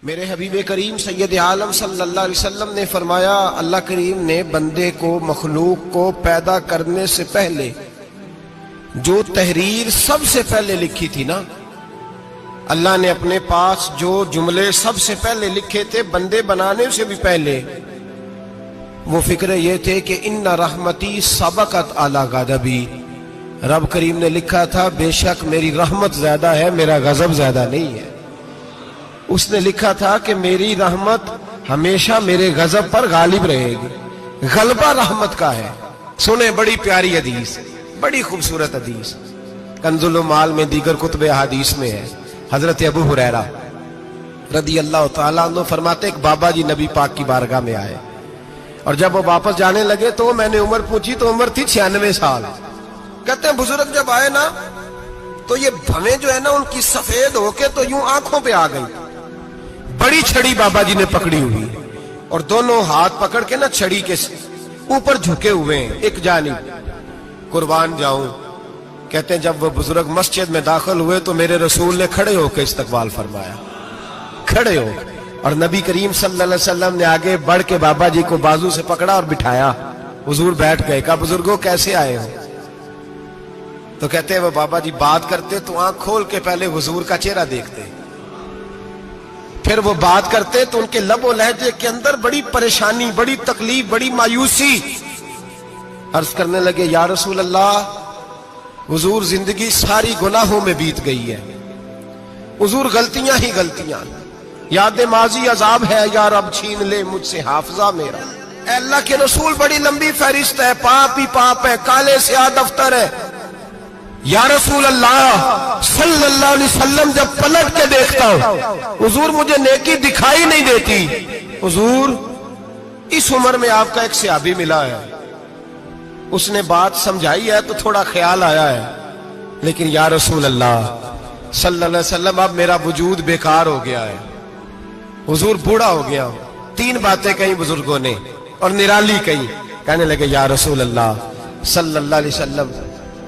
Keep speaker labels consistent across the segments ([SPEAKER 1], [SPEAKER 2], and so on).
[SPEAKER 1] میرے حبیب کریم سید عالم صلی اللہ علیہ وسلم نے فرمایا، اللہ کریم نے بندے کو، مخلوق کو پیدا کرنے سے پہلے جو تحریر سب سے پہلے لکھی تھی نا، اللہ نے اپنے پاس جو جملے سب سے پہلے لکھے تھے بندے بنانے سے بھی پہلے، وہ فکر یہ تھے کہ ان رحمتی سبقت اعلی غضبی، رب کریم نے لکھا تھا بے شک میری رحمت زیادہ ہے، میرا غضب زیادہ نہیں ہے۔ اس نے لکھا تھا کہ میری رحمت ہمیشہ میرے غضب پر غالب رہے گی، غلبہ رحمت کا ہے۔ سنیں بڑی پیاری حدیث، بڑی خوبصورت حدیث، کنز المال میں دیگر کتب احادیث میں ہے۔ حضرت ابو ہریرہ رضی اللہ تعالیٰ عنہ فرماتے ایک بابا جی نبی پاک کی بارگاہ میں آئے، اور جب وہ واپس جانے لگے تو میں نے عمر پوچھی تو عمر تھی 96 سال۔ کہتے ہیں بزرگ جب آئے نا تو یہ بھویں جو ہے نا ان کی سفید ہو کے تو یوں آنکھوں پہ آ گئی، بڑی چھڑی بابا جی نے پکڑی ہوئی اور دونوں ہاتھ پکڑ کے نا چھڑی کے اوپر جھکے ہوئے ہیں ایک جانب، قربان جاؤں۔ کہتے ہیں جب وہ بزرگ مسجد میں داخل ہوئے تو میرے رسول نے کھڑے ہو کے استقبال فرمایا، کھڑے ہو، اور نبی کریم صلی اللہ علیہ وسلم نے آگے بڑھ کے بابا جی کو بازو سے پکڑا اور بٹھایا۔ حضور بیٹھ گئے، کہا بزرگوں کیسے آئے ہو؟ تو کہتے ہیں وہ بابا جی بات کرتے تو آنکھ کھول کے پہلے حضور کا چہرہ دیکھتے، پھر وہ بات کرتے تو ان کے لب و لہجے کے اندر بڑی پریشانی، بڑی تکلیف، بڑی مایوسی۔ عرض کرنے لگے یا رسول اللہ، حضور زندگی ساری گناہوں میں بیت گئی ہے، حضور غلطیاں ہی غلطیاں، یاد ماضی عذاب ہے، یا رب چھین لے مجھ سے حافظہ میرا۔ اے اللہ کے رسول بڑی لمبی فہرست ہے، پاپ ہی پاپ ہے، کالے سیاہ دفتر ہے۔ یا رسول اللہ صلی اللہ علیہ وسلم جب پلٹ کے دیکھتا ہوں حضور مجھے نیکی دکھائی نہیں دیتی۔ حضور اس عمر میں آپ کا ایک صحابی ملا ہے، اس نے بات سمجھائی ہے تو تھوڑا خیال آیا ہے، لیکن یا رسول اللہ صلی اللہ علیہ وسلم اب میرا وجود بیکار ہو گیا ہے، حضور بوڑھا ہو گیا ہوں۔ 3 باتیں کہیں بزرگوں نے اور نرالی کہیں، کہنے لگے یا رسول اللہ صلی اللہ علیہ وسلم،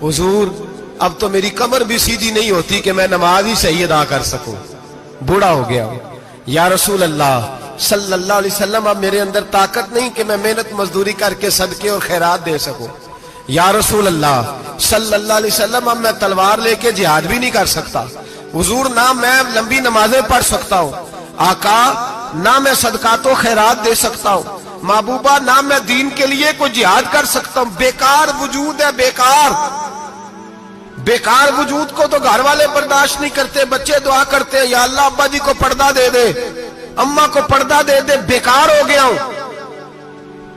[SPEAKER 1] حضور اب تو میری کمر بھی سیدھی نہیں ہوتی کہ میں نماز ہی صحیح ادا کر سکوں، بوڑھا ہو گیا ہوں۔ یا رسول اللہ صلی اللہ علیہ وسلم اب میرے اندر طاقت نہیں کہ میں محنت مزدوری کر کے صدقے اور خیرات دے سکوں۔ یا رسول اللہ صلی اللہ علیہ وسلم اب میں تلوار لے کے جہاد بھی نہیں کر سکتا، حضور نہ میں لمبی نمازیں پڑھ سکتا ہوں، آقا نہ میں صدقات و خیرات دے سکتا ہوں، محبوبہ نہ میں دین کے لیے کوئی جہاد کر سکتا ہوں، بیکار وجود ہے، بیکار بیکار وجود کو تو گھر والے برداشت نہیں کرتے، بچے دعا کرتے ہیں یا اللہ ابا جی کو پردہ دے دے، اماں کو پردہ دے دے، بیکار ہو گیا ہوں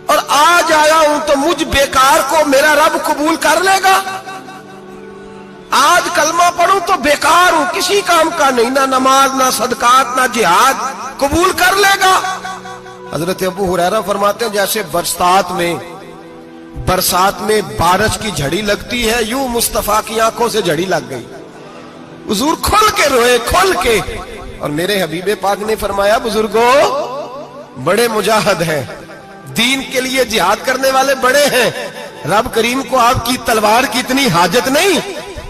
[SPEAKER 1] اور آج آیا ہوں تو مجھ بیکار کو میرا رب قبول کر لے گا؟ آج کلمہ پڑھوں تو بیکار ہوں، کسی کام کا نہیں، نہ نماز نہ صدقات نہ جہاد، قبول کر لے گا؟ حضرت ابو ہریرہ فرماتے ہیں جیسے برسات میں بارش کی جھڑی لگتی ہے، یوں مصطفیٰ کی آنکھوں سے جھڑی لگ گئی، حضور کھل کے روئے، کھل کے۔ اور میرے حبیب پاک نے فرمایا بزرگوں بڑے مجاہد ہیں، دین کے لیے جہاد کرنے والے بڑے ہیں، رب کریم کو آپ کی تلوار کی اتنی حاجت نہیں،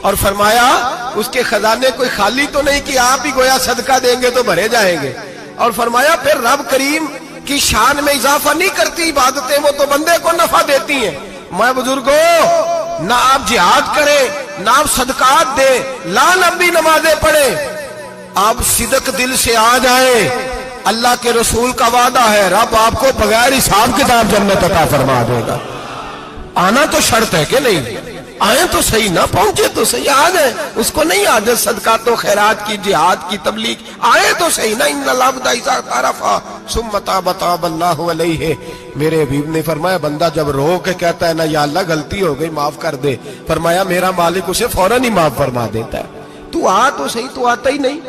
[SPEAKER 1] اور فرمایا اس کے خزانے کوئی خالی تو نہیں کہ آپ ہی گویا صدقہ دیں گے تو بھرے جائیں گے، اور فرمایا پھر رب کریم کی شان میں اضافہ نہیں کرتی عبادتیں، وہ تو بندے کو نفع دیتی ہیں۔ میں بزرگوں نہ آپ جہاد کریں، نہ آپ صدقات دیں، لا لمبی نمازیں پڑھیں، آپ صدق دل سے آ جائیں، اللہ کے رسول کا وعدہ ہے رب آپ کو بغیر حساب کتاب جنت عطا فرما دے گا۔ آنا تو شرط ہے کہ نہیں؟ آئیں تو صحیح، نہ پہنچے تو صحیح، آ جائیں، اس کو نہیں عادت صدقات و خیرات کی، جہاد کی، تبلیغ، آئے تو صحیح نا۔ ان العبد اذا اعترف ثم تاب تاب اللہ علیہ، میرے حبیب نے فرمایا بندہ جب رو کے کہتا ہے نا یا اللہ غلطی ہو گئی معاف کر دے، فرمایا میرا مالک اسے فوراً ہی معاف فرما دیتا ہے۔ تو آ تو صحیح، تو آتا ہی نہیں،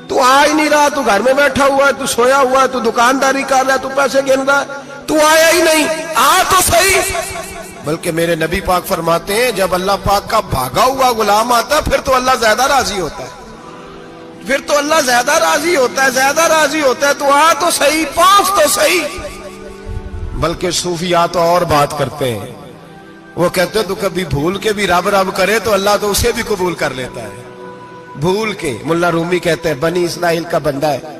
[SPEAKER 1] تو آ ہی نہیں رہا، تو گھر میں بیٹھا ہوا ہے، تو سویا ہوا ہے، تو دکانداری کر رہا ہے، تو پیسے گن رہا ہے، تو آیا ہی نہیں، آ تو صحیح۔ بلکہ میرے نبی پاک فرماتے ہیں جب اللہ پاک کا بھاگا ہوا غلام آتا ہے پھر تو اللہ زیادہ راضی ہوتا ہے، پھر تو اللہ زیادہ راضی ہوتا ہے، زیادہ راضی ہوتا ہے، تو آ تو صحیح، پہنچ تو صحیح۔ بلکہ صوفیاء تو اور بات کرتے ہیں، وہ کہتے ہیں تو کبھی بھول کے بھی رب رب کرے تو اللہ تو اسے بھی قبول کر لیتا ہے، بھول کے۔ ملا رومی کہتے ہیں بنی اسرائیل کا بندہ ہے،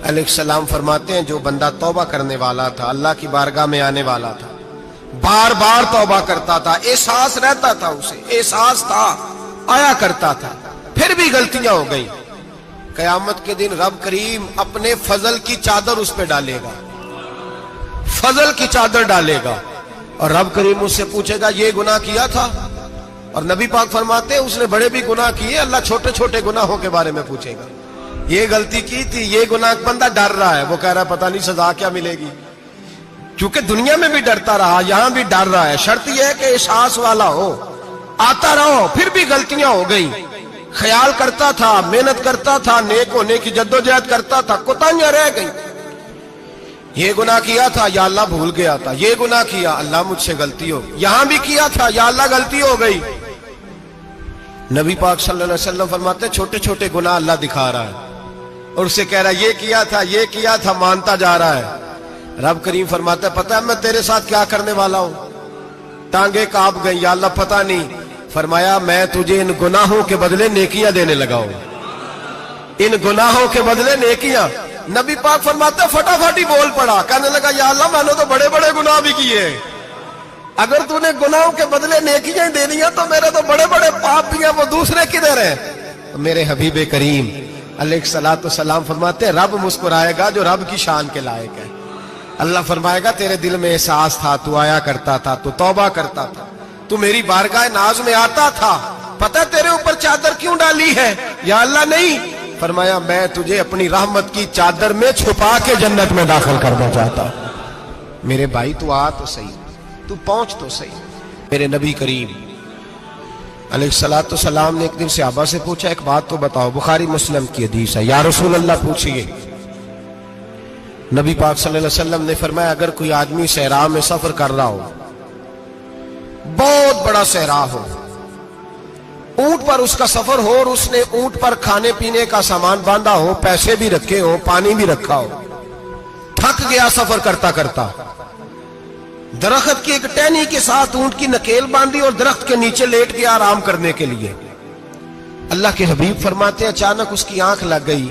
[SPEAKER 1] علیہ السلام فرماتے ہیں جو بندہ توبہ کرنے والا تھا، اللہ کی بارگاہ میں آنے والا تھا، بار بار توبہ کرتا تھا، احساس رہتا تھا، اسے احساس تھا، آیا کرتا تھا، پھر بھی غلطیاں ہو گئی، قیامت کے دن رب کریم اپنے فضل کی چادر اس پہ ڈالے گا، فضل کی چادر ڈالے گا، اور رب کریم اس سے پوچھے گا یہ گناہ کیا تھا؟ اور نبی پاک فرماتے ہیں اس نے بڑے بھی گناہ کیے، اللہ چھوٹے چھوٹے گناہوں کے بارے میں پوچھے گا، یہ غلطی کی تھی، یہ گناہ، بندہ ڈر رہا ہے، وہ کہہ رہا ہے پتہ نہیں سزا کیا ملے گی، کیونکہ دنیا میں بھی ڈرتا رہا، یہاں بھی ڈر رہا ہے، شرط یہ ہے کہ احساس والا ہو، آتا رہو، پھر بھی غلطیاں ہو گئی، خیال کرتا تھا، محنت کرتا تھا، نیک ہونے کی جدوجہد کرتا تھا، کوتاہیاں رہ گئی، یہ گناہ کیا تھا یا اللہ بھول گیا تھا، یہ گناہ کیا اللہ مجھ سے غلطی ہو گئی، یہاں بھی کیا تھا یا اللہ غلطی ہو گئی۔ نبی پاک صلی اللہ علیہ وسلم فرماتے ہیں چھوٹے چھوٹے گناہ اللہ دکھا رہا ہے اور اسے کہہ رہا ہے یہ کیا تھا، مانتا جا رہا ہے۔ رب کریم فرماتا ہے پتہ ہے میں تیرے ساتھ کیا کرنے والا ہوں؟ ٹانگیں کانپ گئی، یا اللہ پتہ نہیں، فرمایا میں تجھے ان گناہوں کے بدلے نیکیاں دینے لگا ہوں، ان گناہوں کے بدلے نیکیاں۔ نبی پاک فرماتے ہیں فٹافٹ ہی بول پڑا، کہنے لگا یا اللہ میں نے تو بڑے بڑے گناہ بھی کیے، اگر تو نے گناہوں کے بدلے نیکیاں دے دیا تو میرے تو بڑے بڑے پاپ بھی ہیں، وہ دوسرے کدھر ہیں؟ تو میرے حبیب کریم علیہ الصلوۃ والسلام فرماتے ہیں رب مسکرائے گا جو رب کی شان کے لائق ہے۔ اللہ فرمائے گا تیرے دل میں احساس تھا، تو آیا کرتا تھا، تو توبہ کرتا تھا، تو میری بارگاہ ناز میں آتا تھا، پتہ تیرے اوپر چادر کیوں ڈالی ہے؟ یا اللہ نہیں، فرمایا میں تجھے اپنی رحمت کی چادر میں چھپا کے جنت میں داخل کرنا چاہتا ہوں۔ میرے بھائی تو آ تو صحیح، تو پہنچ تو صحیح۔ میرے نبی کریم علیہ الصلوۃ والسلام نے ایک دن صحابہ سے پوچھا ایک بات تو بتاؤ، بخاری مسلم کی حدیث ہے، یا رسول اللہ پوچھئے۔ نبی پاک صلی اللہ علیہ وسلم نے فرمایا اگر کوئی آدمی صحرا میں سفر کر رہا ہو، بہت بڑا صحرا ہو، اونٹ پر اس کا سفر ہو اور اس نے اونٹ پر کھانے پینے کا سامان باندھا ہو، پیسے بھی رکھے ہو، پانی بھی رکھا ہو، تھک گیا سفر کرتا کرتا، درخت کی ایک ٹہنی کے ساتھ اونٹ کی نکیل باندھی اور درخت کے نیچے لیٹ گیا آرام کرنے کے لیے۔ اللہ کے حبیب فرماتے ہیں اچانک اس کی آنکھ لگ گئی،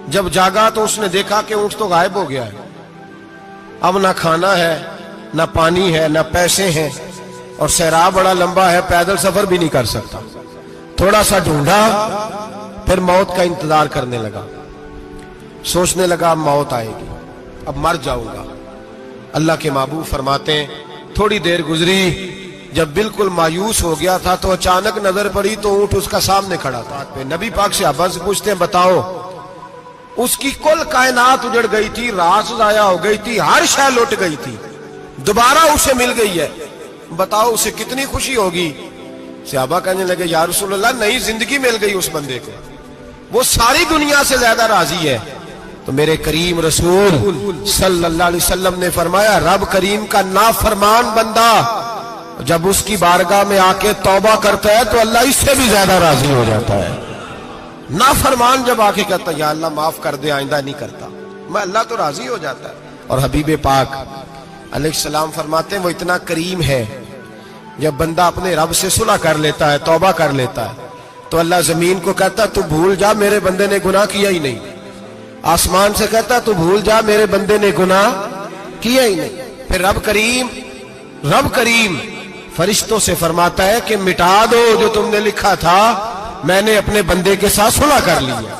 [SPEAKER 1] جب جاگا تو اس نے دیکھا کہ اونٹ تو غائب ہو گیا ہے، اب نہ کھانا ہے، نہ پانی ہے، نہ پیسے ہیں، اور صحرا بڑا لمبا ہے، پیدل سفر بھی نہیں کر سکتا۔ تھوڑا سا ڈھونڈا، پھر موت کا انتظار کرنے لگا، سوچنے لگا اب موت آئے گی، اب مر جاؤں گا۔ اللہ کے محبوب فرماتے ہیں تھوڑی دیر گزری، جب بالکل مایوس ہو گیا تھا تو اچانک نظر پڑی تو اونٹ اس کا سامنے کھڑا تھا۔ نبی پاک سے صحابہ سے پوچھتے ہیں بتاؤ، اس کی کل کائنات اجڑ گئی تھی، راز ضائع ہو گئی تھی، ہر شے لٹ گئی تھی، دوبارہ اسے مل گئی ہے، بتاؤ اسے کتنی خوشی ہوگی؟ صحابہ کہنے لگے یا رسول اللہ نئی زندگی مل گئی اس بندے کو، وہ ساری دنیا سے زیادہ راضی ہے۔ تو میرے کریم رسول صلی اللہ علیہ وسلم نے فرمایا رب کریم کا نافرمان بندہ جب اس کی بارگاہ میں آ کے توبہ کرتا ہے تو اللہ اس سے بھی زیادہ راضی ہو جاتا ہے۔ نافرمان جب آ کے کہتا ہے یا اللہ معاف کر دے، آئندہ نہیں کرتا، میں اللہ تو راضی ہو جاتا ہے۔ اور حبیب پاک علیہ السلام فرماتے ہیں وہ اتنا کریم ہے، جب بندہ اپنے رب سے صلح کر لیتا ہے، توبہ کر لیتا ہے، تو اللہ زمین کو کہتا ہے تو بھول جا میرے بندے نے گناہ کیا ہی نہیں، آسمان سے کہتا تو بھول جا میرے بندے نے گناہ کیا ہی نہیں۔ پھر رب کریم فرشتوں سے فرماتا ہے کہ مٹا دو جو تم نے لکھا تھا، میں نے اپنے بندے کے ساتھ صلح کر لی ہے۔